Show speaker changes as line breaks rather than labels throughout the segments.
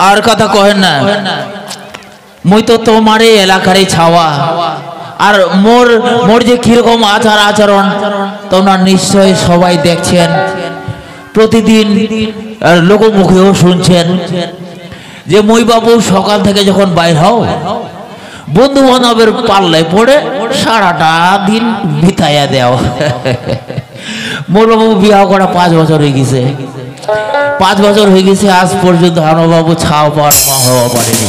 আর কথা কহেন না, মুই তো তোমার এই এলাকারই ছাওয়া। আর মোর যে কিরকম আচার আচরণ তোমরা নিশ্চয়ই সবাই দেখছেন, প্রতিদিন লোকমুখেও শুনছেন যে মই বাবু সকাল থেকে যখন বাইর হও বন্ধু বান্ধবের পাল্লায় পড়ে সারাটা দিন বিতাইয়া দেও। মোর বাবু বিবাহ করা 5 বছর হয়ে গেছে, 5 বছর হয়ে গেছে, আজ পর্যন্ত আমার বাবু ছাও পাওয়ার মা হওয়া পারেনি।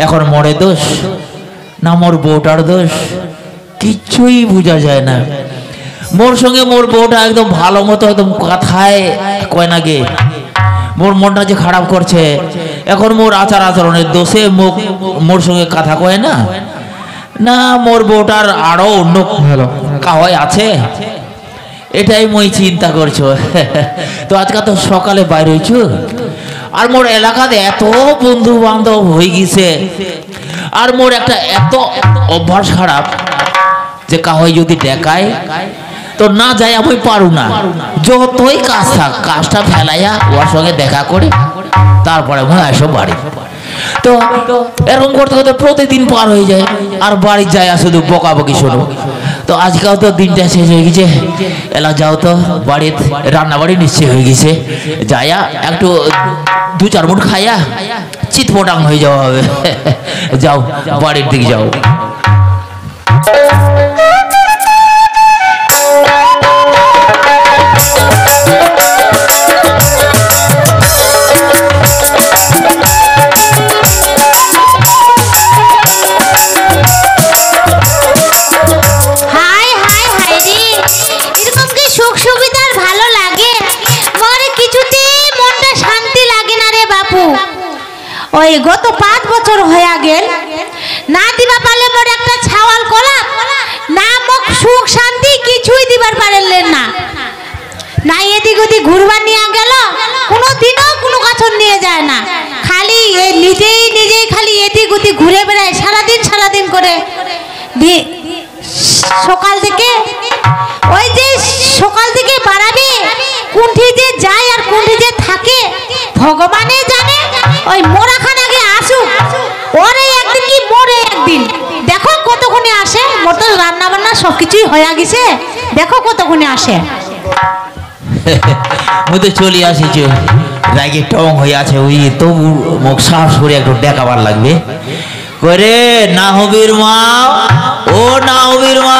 এখন মোরে দোষ না মোর বউটার দোষ কিচ্ছুই বোঝা যায় না। মোর সঙ্গে মোর বউটা একদম ভালো মতো একদম কথায় কয় না গে, মোর মনটা যে খারাপ করছে। এখন মোর আচার আচরণের দোষে মোর সঙ্গে কথা কয় না, না মোর বউটার আরো অন্য কাহাই আছে, এটাই মই চিন্তা করছো। তো আজকাল তো সকালে বাইরে হইছো, আর মোর এলাকাতে এত বন্ধু বান্ধব হয়ে গেছে, আর মোর একটা এত অভ্যাস খারাপ যে কাহাই যদি দেখায় তো না যাই আমি পারু না, যতই কাজ থাক কাজটা ফেলাইয়া ওর সঙ্গে দেখা করে তারপরে আমি আসো বাড়ি। তো এরকম করতে করতে প্রতিদিন পার হয়ে যায়, আর বাড়ি যায় শুধু বকাবকি শোনো। তো আজকাল তো দিনটা শেষ হয়ে গেছে, এলা যাও তো বাড়িতে রান্না বাড়ি নিশ্চয় হয়ে গেছে, যাইয়া একটু 2-4 মুঠ খাইয়া চিৎপটাং হয়ে যাওয়া হবে। যাও বাড়ির দিকে যাও।
ওই গত 5 বছর হয়ে গেল না দিবা পারলে মোর একটা ছাওয়াল কলা না মুখ সুখ শান্তি কিছুই দিবার পারলেন না, না এদিক ওদিক ঘুরবার নিয়ে গেল, কোনোদিনও কোনো কাছে নিয়ে যায় না, খালি নিজেই খালি এদিক ওদিক ঘুরে বেড়ায় সারাদিন করে। সকাল থেকে ওই যে সকাল থেকে বাড়াবে কোনটি যে যায় আর কোনটি যে থাকে ভগবানে জানে। ওই মোরাখান আগে আসুক, ওরে একদিন কি মোরে একদিন, দেখো কতক্ষণে আসে। মোর তো রান্না বান্না সবকিছুই হয়ে গেছে, দেখো কতক্ষণে আসে।
মুই তো চলে আসিছি, রাগে টং হয়ে আছে, ওই তো মুখ সাহস করে একটু দেখাবার লাগবে করে। না হবির মা, ও না হবির মা,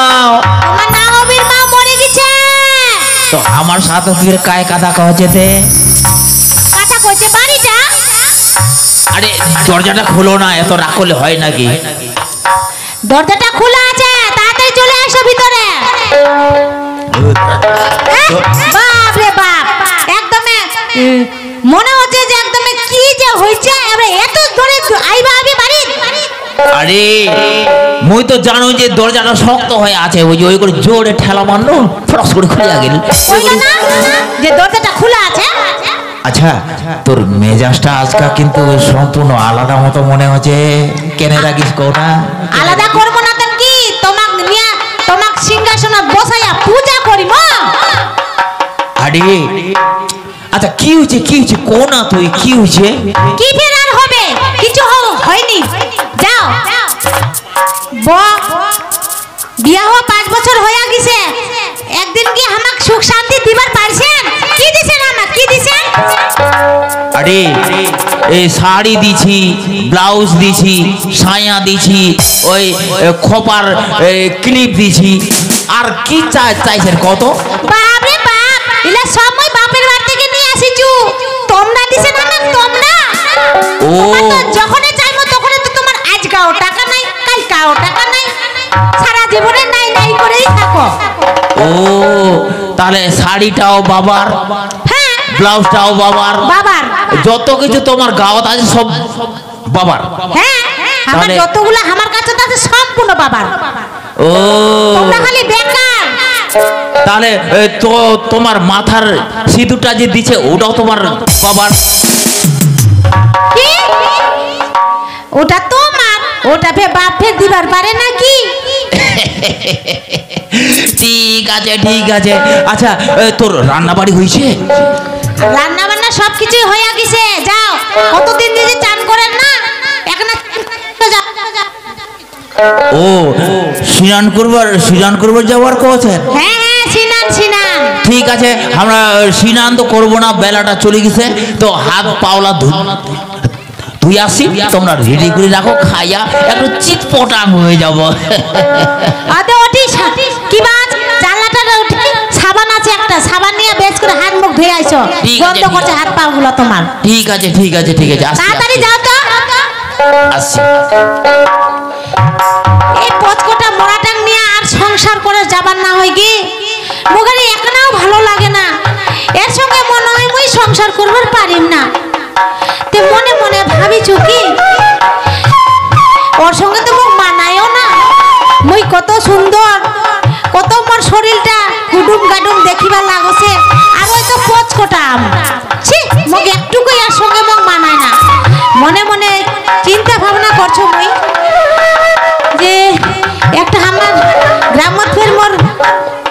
আমার না হবির মা মরে গেছে।
তো আমার সাথে ফির কায় কথা কহছেতে,
কথা কইছে বাড়ি যা।
আরে দরজাটা খুলো না, এত রাগ করলে হয় নাকি?
দরজাটা খোলা আছে, তাড়াতাড়ি চলে আসো ভিতরে। বাপ রে বাপ, একদম মনে হচ্ছে যে একদম কি যে হইছে, আমরা এত ধরে আইবা আমি বাড়ি।
আরে মুই তো জানো যে দরজাটা শক্ত হয়ে আছে, ওই করে জোরে ঠেলা মারলো ফরস করে খুলে গেল
যে দরজাটা খোলা আছে।
আচ্ছা তোর মেজাজটা আজকা কিন্তু সম্পূর্ণ আলাদা মতো মনে হচ্ছে, কেনে রাখিস কোনা?
আলাদা করবো না তো কি, তোমাক নিয়া তোমাক সিংহাসনে বসাইয়া পূজা করিব।
আরে আচ্ছা কি হয়েছে কোনা, তুই কি হয়েছে?
কি ফের আর হবে, কিছু হয়নি, যাও। বিয়া হওয়া 5 বছর হয়ে গেছে, একদিন কি আমাক সুখ শান্তি দিবার পারছেন? কি দিছেন আমাক, কি দিছেন?
আরে এই শাড়ি দিছি, ব্লাউজ দিছি, সায়া দিছি, ওই খোপার ক্লিপ দিছি, আর কি চাইছেন কত?
বাপ রে বাপ, ইলা সময় বাপের বাড়ি থেকে নিয়ে আসিছু, তোমরা দিছেন আমাক, তোমরা।
ও
যখনই চাইবো তখনই তো তোমার আজকাও টাকা নাই, কালকাও টাকা নাই, সারা জীবনে নাই নাই করেই থাকো।
ও তাহলে শাড়িটাও বাবার,
হ্যাঁ
ব্লাউজটাও বাবার, যত কিছু তোমার গাওয়াত আছে সব বাবার।
হ্যাঁ আমার যতগুলো আমার কাছে আছে সম্পূর্ণ বাবার।
ও
তোমরা খালি বেকার।
তাহলে তো তোমার মাথার সিঁদুরটা যে দিছে ওটাও তোমার বাবার?
কি ওটা তোমার? ওটা ফে বাপ ফের দিবার পারে নাকি?
ঠিক আছে। আচ্ছা তোর রান্না বাড়ি হয়েছে?
রান্না বান্না সবকিছু হয়ে গেছে, যাও। কত
ও স্নান করবার যাওয়ার কথা।
হ্যাঁ হ্যাঁ, সিনান।
ঠিক আছে, আমরা স্নান তো করবো না, বেলাটা চলে গেছে, তো হাত পাওলা তুই আসি, তোমরা রেডি করে রাখো, খাইয়া একটু চিটপটাং হয়ে যাবো।
আদে ওটি কি বাজ, জানলাটা উঠে সাবান আছে একটা, সাবান নিয়ে বেশ করে হাত মুখ ধুয়ে আইছো, বন্ধ করছে হাত পা গুলো তোমার।
ঠিক আছে
তাড়াতাড়ি যাও তো।
আসছি।
এই পচকটা মোড়াটাং নিয়ে আর সংসার করে যাবার না হয় কি, মোগের একনাও ভালো লাগে না, এর সঙ্গে মনে হয় মুই সংসার করবার পারিম না। তে মনে মনে ভাবিছু কি, ওর সঙ্গে তো মুখ মানায়ও না, মুই কত সুন্দর, কত মোর শরীরটা গুডুম গাডুম দেখিবার লাগছে, আর ওই তো পচকটা আম, ছি মুখ একটুকুই আর সঙ্গে মুখ মানায় না। মনে মনে চিন্তা ভাবনা করছো মুই যে একটা আমার গ্রামত ফের মোর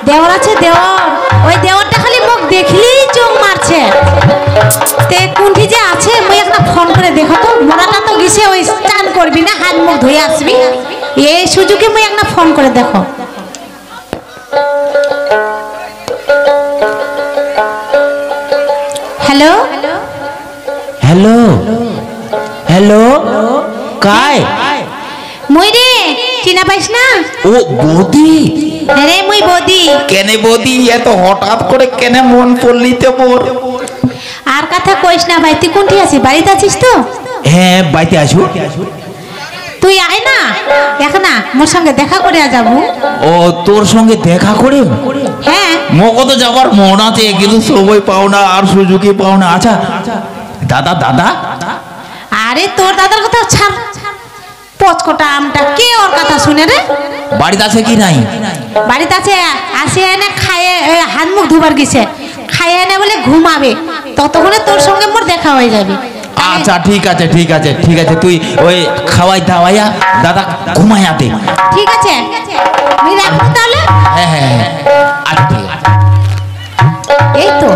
দেওয়ার আছে, ওই দেওয়ারটা খালি মুখ দেখলেই চোখ মারছে। তে কোনটি যে আছে মুই একটা ফোন করে দেখো তো, মোড়াটা তো গেছে, ওই স্নান করবি না হাত মুখ ধুয়ে আসবি, এই সুযোগে মুই একটা ফোন করে দেখো। হ্যালো
হ্যালো হ্যালো, কাই
মুই রে, চিনা পাইস না?
ও বৌদি।
আরে মুই বৌদি।
কেনে বৌদি, এত হঠাৎ করে কেনে মন পড়লি তো মোর?
আর কথা কইস না ভাই, তুই কোনটি আছিস, বাড়িতে আছিস তো?
হ্যাঁ বাড়িতে আছো।
তুই আয় না এখন, মোর সঙ্গে দেখা করে যাবো।
ও তোর সঙ্গে দেখা করে?
হ্যাঁ,
মগো তো যাবার মন আছে, কিন্তু সময় পাও না আর সুযোগই পাও না। আচ্ছা দাদা।
আরে তোর দাদার কথা ছাড়, পচকটা আমটা কে ওর কথা শুনে রে?
বাড়িতে আছে কি নাই?
বাড়িতে আছে, আসে এনে খায়ে হাত মুখ ধুবার গেছে, খাইয়ে এনে বলে ঘুমাবে, ততক্ষণে তোর সঙ্গে মোর দেখা হয়ে যাবে।
আচ্ছা ঠিক আছে, তুই ওই খাওয়াই দাওয়াইয়া দাদা ঘুমাইয়াতে।
ঠিক আছে, আমি রাখবো তাহলে।
হ্যাঁ, আচ্ছা ঠিক আছে।
এই তো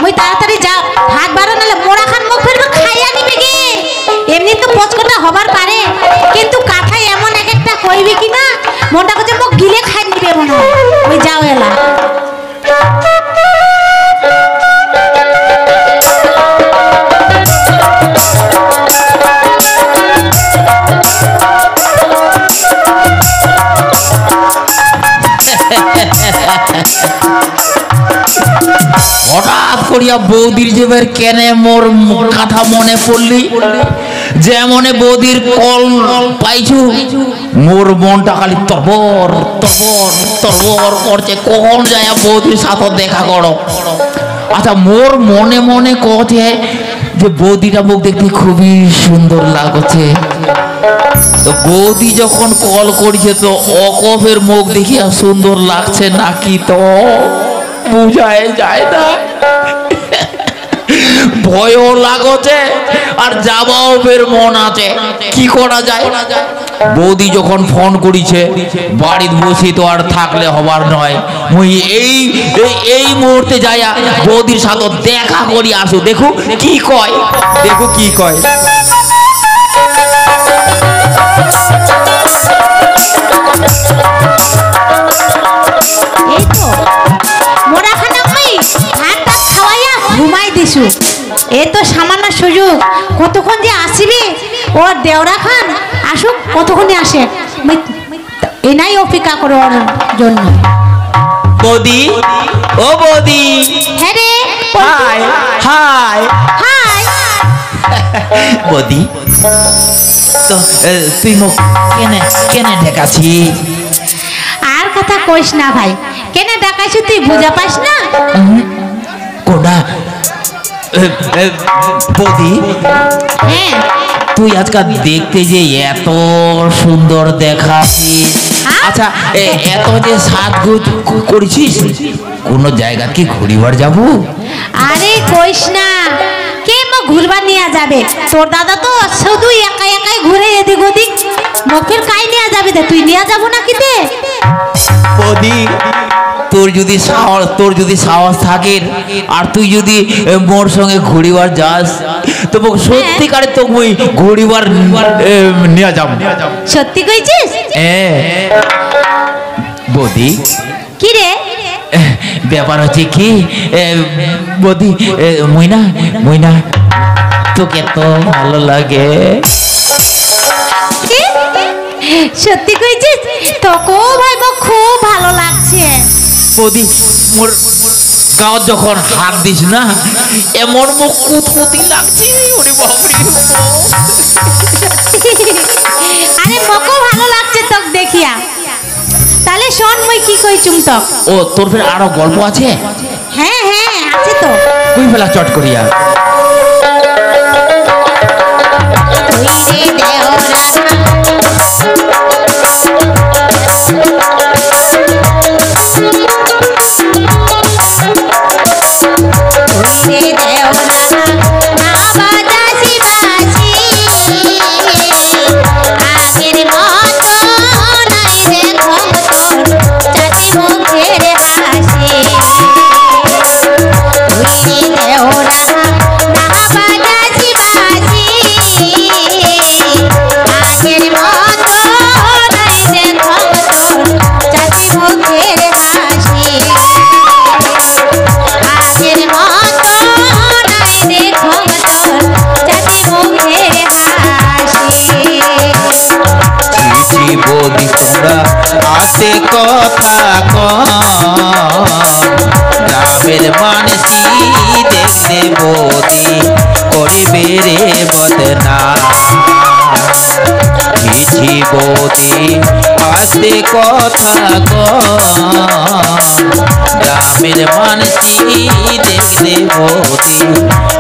মুই তাড়াতাড়ি যা, হাত বাড়া নালে মোড়া খান মুখ ফেরবে খাইয়া নিবে কি, এমনি তো পচকটা হবার পারে, কিন্তু কাথায় এমন এক একটা কইবি কি না, মনটা করছে মুখ গিলে খাই নিবে মনে হয়। ওই যাও এলা।
হঠাৎ করিয়া বৌদির যেবার কেনে মোর কথা মনে পড়লি, যেমনে বৌদির কল পাইছু, মোর মনটা খালি তরবর করছে, কখন যায় বৌদির সাথে দেখা করো। আচ্ছা মোর মনে মনে কথা যে বৌদিটা মুখ দেখতে খুবই সুন্দর লাগছে, তো বৌদি যখন কল করেছে তো অকফের মুখ দেখিয়া সুন্দর লাগছে নাকি তো বুঝায় যায় না, ভয়ও লাগছে আর যাবাও ফের মন আছে, কি করা যায়? বৌদি যখন ফোন করিছে, বাড়িতে বসে তো আর থাকলে হবার নয়, মুই এই মুহূর্তে যাইয়া বৌদির সাথে দেখা করি আসো, দেখো কি কয়।
এই তো মোরা খানা মুই ভাতটা খাওয়াইয়া ঘুমাই দিছু, এই তো সামান্য সুযোগ, কতক্ষণ যে আসিবি ওর দেওরা খান আসুক, কতক্ষণে আসে এনাই অপেক্ষা করো ওর জন্য।
বৌদি, ও বৌদি।
হ্যাঁ রে,
হাই বৌদি, তো তুই মুখ কেনে ঢেকাছি?
আর কথা কইস না ভাই, কেনে ডাকাইছু তুই বুঝা পাস না?
কোনা বৌদি,
হ্যাঁ
তুই আজকাল দেখতে যে এত সুন্দর দেখাচ্ছিস, আচ্ছা এত যে সাজগোজ করেছিস, কোন জায়গা কি ঘুরিবার যাবো?
আরে কইস না, কে মো ঘুরবার নিয়ে যাবে, তোর দাদা তো শুধু একাই ঘুরে এদিক ওদিক, মুখের কাই নিয়ে যাবে, তুই নিয়ে যাবো নাকি?
বৌদি তোর যদি সাহস থাকে আর তুই যদি মোর সঙ্গে ঘুরিবার যাস তো সত্যিকারে তো ওই ঘুরিবার নিয়ে যাব।
সত্যি কইছিস?
বৌদি
কি রে
ব্যাপার হচ্ছে কি বৌদি, মইনা মইনা তোকে তো ভালো লাগে।
সত্যি কইছিস? তোকেও ভাই খুব ভালো লাগছে।
বৌদি মোর গাঁত যখন হাত দিস না এমন মুখ কুতকুতি লাগছে। ওরে বাবারে,
আরে মোকেও ভালো লাগছে তোকে দেখিয়া। তাহলে শোন মই কি কইছুম তো।
ও তোর ফের আরো গল্প আছে?
হ্যাঁ হ্যাঁ আছে তো।
কই ফেলা চট করিয়া। আতে কথা গ্রামের মানসি দেখতে বৌদি করিবে রে বদনা। কিছু বৌদি আতে কথা গ্রামের মানসি দেখতে বৌদি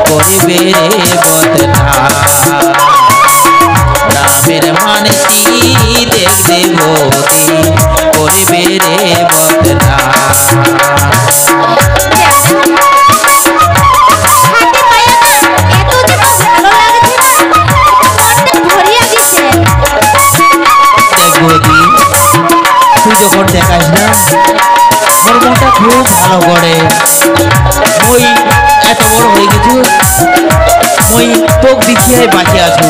করিবে রে বদনা। গ্রামের মানসি দেখতে বৌদি করিবে রে বদনা। বৌদি তুই যখন দেখাস না মোর মনটা খুব ভালো করে। মই এত বড় হয়ে গেছি, মই তোক দেখিয়ে বাঁচে আছো,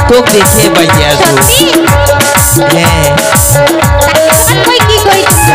তোক দেখিয়ে বাঁচে আছো। হ্যাঁ
কি কইছিস?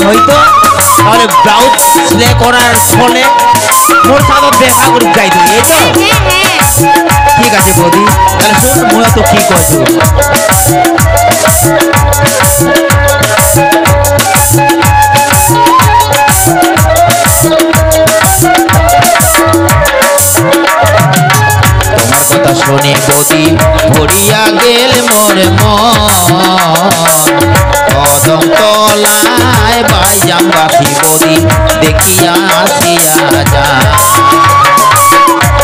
হয়তো তাহলে ব্লাউজ সেলাই করার ফলে মোর সাথে দেখা করে যাইতো, এই তো ঠিক আছে বৌদি। তাহলে শোন মই তো কি কইছো, তোমার কথা শুনে বৌদি ভরিয়া গেল মোর মন। কদম তলায় বাইজাম রাখি বৌদি দেখিয়া আসিয়া যা।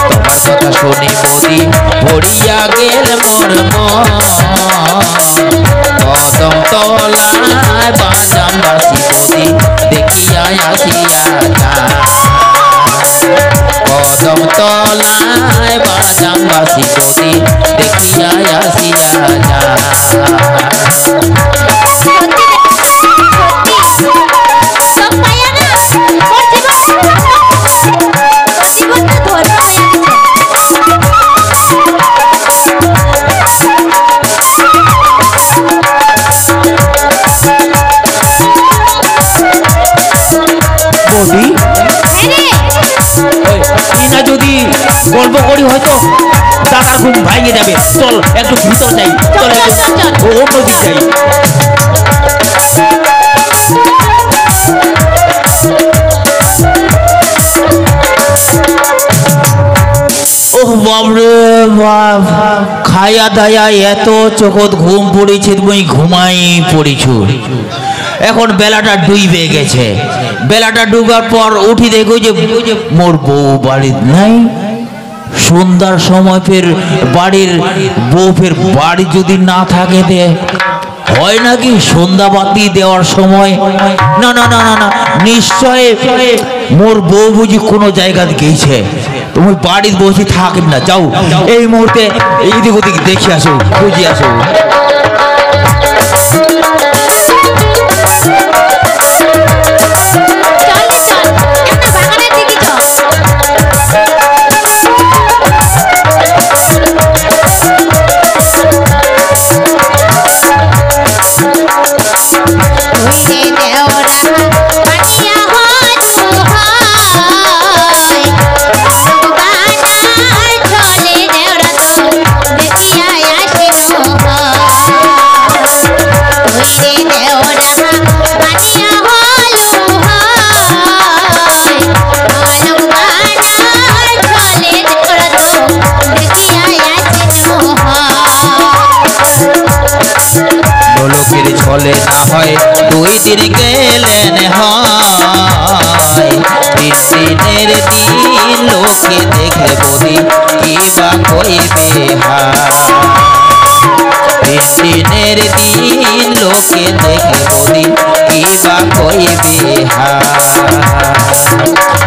তোমার কথা শুনে বৌদি ভরিয়া গেল মোর মন। কদম তলায় বাইজাম রাখি বৌদি দেখিয়া আসিয়া যা। কদম তলায় বাজাম বাসি বৌদি দেখিয়া আসিয়া যা। বৌদি যদি গল্প করি হয়তো দাদার ঘুম ভাঙিয়ে যাবে। চল একটু ভিতর যাই, চল অন্য দিক যাই। বাবরে বাপ, খায়া দায়া এত চোখত ঘুম পড়েছে, তুমি ঘুমাই পড়েছো। এখন বেলাটা ডুবে গেছে, বেলাটা ডুবার পর উঠি দেখো যে মোর বউ বাড়ি নাই। সন্ধ্যার সময় ফের বাড়ির বউ ফের বাড়ি যদি না থাকে দে হয় নাকি সন্ধ্যাবাতি দেওয়ার সময়? না না না না না, নিশ্চয় মোর বউ বুঝি কোনো জায়গায় গেছে। তুমি বাড়ির বসে থাকবে না, যাও এই মুহূর্তে এইদিক ওদিক দেখে আসো, বুঝে আসো।
ছলে না হয় 2 দিন গেলেন হয়, 3 দিনের দিন লোকে দেখলে বলি কি বা কইবে হায়। 3 দিনের দিন লোকে দেখলে বলি কি বা কইবে হায়।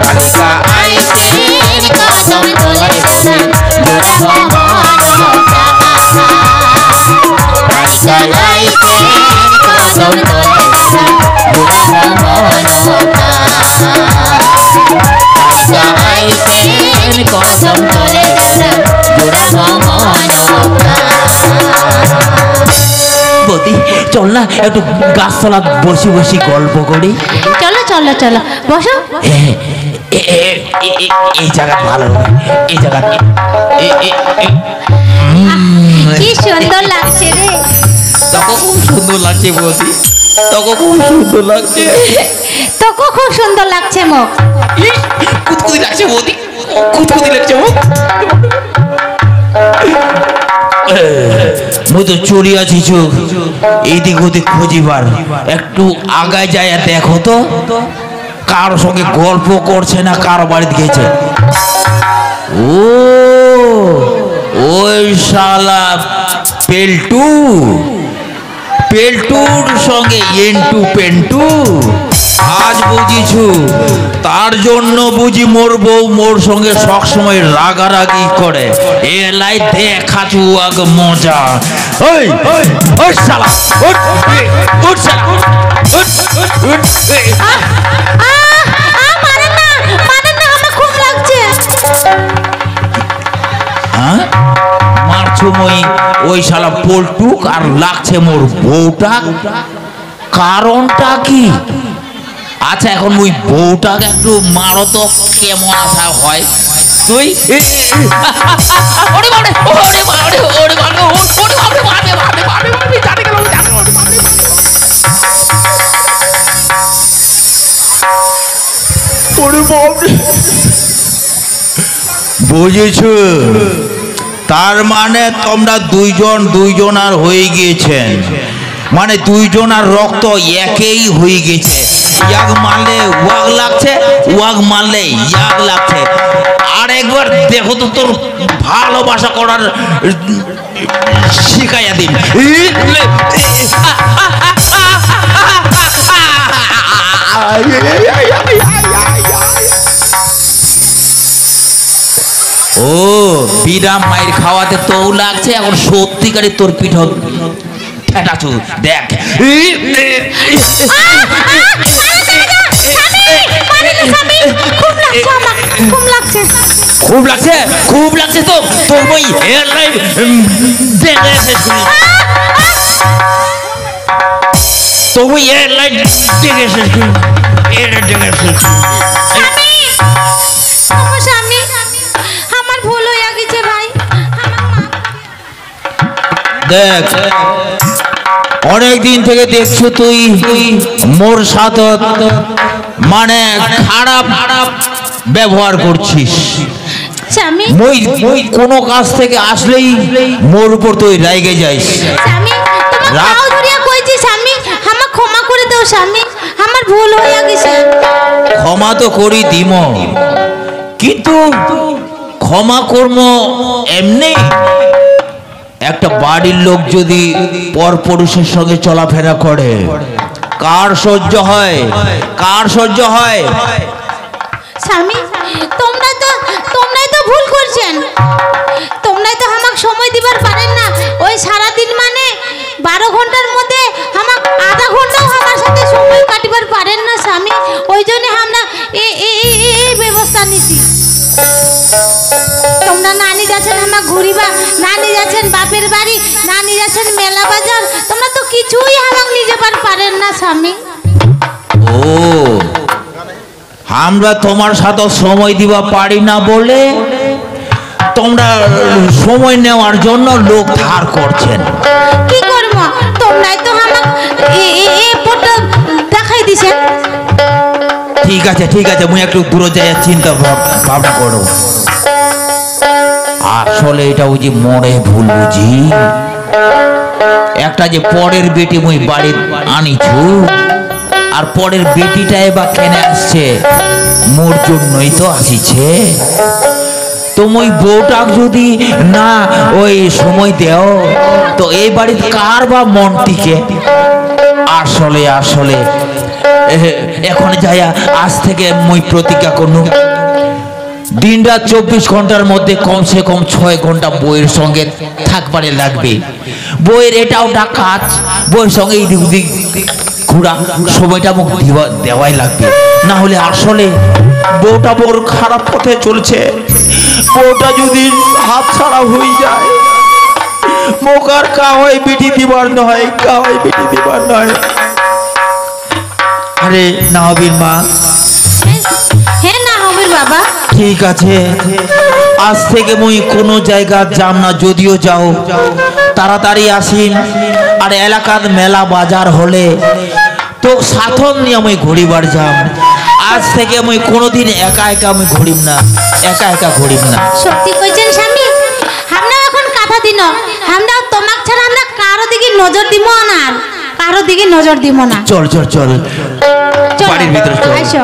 কালিকা আইতেন কদম তলে বলে জোড়া মনটা, কালিকা আইতেন কদম তলে জোড়া মনটা, কালিকা আইতেন কদম তলে জোড়া মনটা।
বৌদি চল না একটু গাছতলা বসে বসে গল্প করি।
চলো চলো চলো বসো।
এই জায়গা ভালো, এই জায়গা
কি সুন্দর লাগছে রে।
তোকে খুব সুন্দর লাগছে বৌদি, তোকে খুব সুন্দর লাগছে,
তোকে খুব সুন্দর লাগছে মুখ।
কুতকুতি লাগছে বৌদি, কুতকুতি লাগছে মুখ। মুই তো চড়ি আছি চোখ এইদিক ওদিক খুঁজিবার, একটু আগায় যায় দেখো তো কারোর সঙ্গে গল্প করছে না, কারো বাড়িতে গেছে। ও ওই শালা পেল্টু, পেল্টুর সঙ্গে এন্টু পেন্টু আজ বুঝিছু, তার জন্য বুঝি মোর বউ মোর সঙ্গে সব সময় রাগারাগি করে। এলাই দেখাছু আগ মজা। ওই ওই শালা উঠ উঠ শালা উঠ উঠ।
মারে না আমার খুব লাগছে।
হ্যাঁ মারছো মই ওই শালা পল্টুক আর লাগছে মোর বউটা, কারণটা কি? আচ্ছা এখন ওই বউটাকে একটু মারো তো কেমন আশা হয়। তুই বুঝেছ? তার মানে তোমরা দুইজন আর হয়ে গিয়েছেন, মানে দুইজনার রক্ত একই হয়ে গেছে। ইয়াগ মারলে ওয়াগ লাগছে, ওয়াগ মারলে ইয়াগ লাগছে। আর একবার দেখো তো তোর ভালোবাসা করার শিখাইয়া দিন। ও বিরাম মায়ের খাওয়াতে তো লাগছে, এখন সত্যিকারে তোর পিঠ ঠেটাচু দেখ। খুব লাগছে, খুব লাগছে তো তোর বই এয়ারলাইন দেখে এসেছি, তোর বই এয়ারলাইন দেখে এসেছি, এটা দেখে এসেছি।
আমার ভুল হয়ে গেছে ভাই।
দেখ অনেক দিন থেকে দেখছো তুই মোর সাথে মানে খারাপ ব্যবহার করছিস।
স্বামী
মই কোনো কাজ থেকে আসলেই মোর উপর তুই রাইগে যাইস।
স্বামী তোমার
রাগ-
পাও ধরিয়া কইছি স্বামী আমাকে ক্ষমা করে দাও স্বামী আমার ভুল হইয়া গেছে।
ক্ষমা তো করি দিম, কিন্তু ক্ষমা কর্ম এমনি একটা বাড়ির লোক যদি পর পুরুষের সঙ্গে চলাফেরা করে কার সহ্য হয়, কার সহ্য হয়?
স্বামী তোমরাই তো ভুল করছেন, তোমরাই তো আমাকে সময় দিবার পারেন না। ওই সারাদিন মানে 12 ঘন্টার মধ্যে আমাকে আধা ঘন্টাও আমার সাথে সময় কাটিবার পারেন না স্বামী। ওই জন্য আমরা এই ব্যবস্থা নিছি। তোমরা নানি যাচ্ছেন আমার ঘুরিবা, নানি যাচ্ছেন বাপের বাড়ি, নানি যাচ্ছেন মেলা বাজার, তোমরা তো কিছুই আমাকে নিয়ে যাবার পারেন না স্বামী।
ও আমরা তোমার সাথে সময় দিবা পারি না বলে তোমরা সময় নেওয়ার জন্য লোক ধার করছেন।
কি করব, তোমরাই তো আমাকে ফটো দেখাই দিছেন।
ঠিক আছে ঠিক আছে, মুই একটু দূরে যাই চিন্তা ভাবনা করো। আসলে এটা ওই যে মরে ভুল বুঝি, একটা যে পরের বেটি মুই বাড়ি আনিছু, আর পরের বেটিটা এবার কেনে আসছে মোর জন্যই তো আসিছে। তুমি বউটা যদি না ওই সময় দেও তো এই বাড়ির কার বা মন টিকে? আসলে আসলে এখন যাইয়া আজ থেকে মুই প্রতিজ্ঞা করনু দিনরাত 24 ঘন্টার মধ্যে কমসে কম 6 ঘন্টা বইয়ের সঙ্গে থাকবারে লাগবে। বইয়ের এটা ওটা কাজ, বইয়ের সঙ্গে এদিক ওদিক ঘোরা, সময়টা মুখ দেওয়াই লাগবে। না হলে আসলে বউটা বড় খারাপ পথে চলছে। বউটা যদি হাত ছাড়া হয়ে যায় মোকার কা হয় বিটি দিবার নয়, কা হয় বিটি দিবার নয়। আরে নাহবির মা,
হ্যাঁ না হবে বাবা।
ঠিক আছে, আজ থেকে মুই কোনো জায়গা যাম না, যদিও যাও তাড়াতাড়ি আসিন। আর এলাকার মেলা বাজার হলে তো সাথন নিয়ে আমি ঘুরিবার যাম। আজ থেকে মুই কোনোদিন একা একা আমি ঘুরিম না, একা একা ঘুরিম না।
সত্যি কইছেন স্বামী, আমরা এখন কথা দিন, আমরা তোমাক ছাড়া আমরা কারো দিকে নজর দিব না, কারো দিকে নজর দিব না।
চল চল চল
চলো,
বাড়ির ভিতরে চল।
আইসো।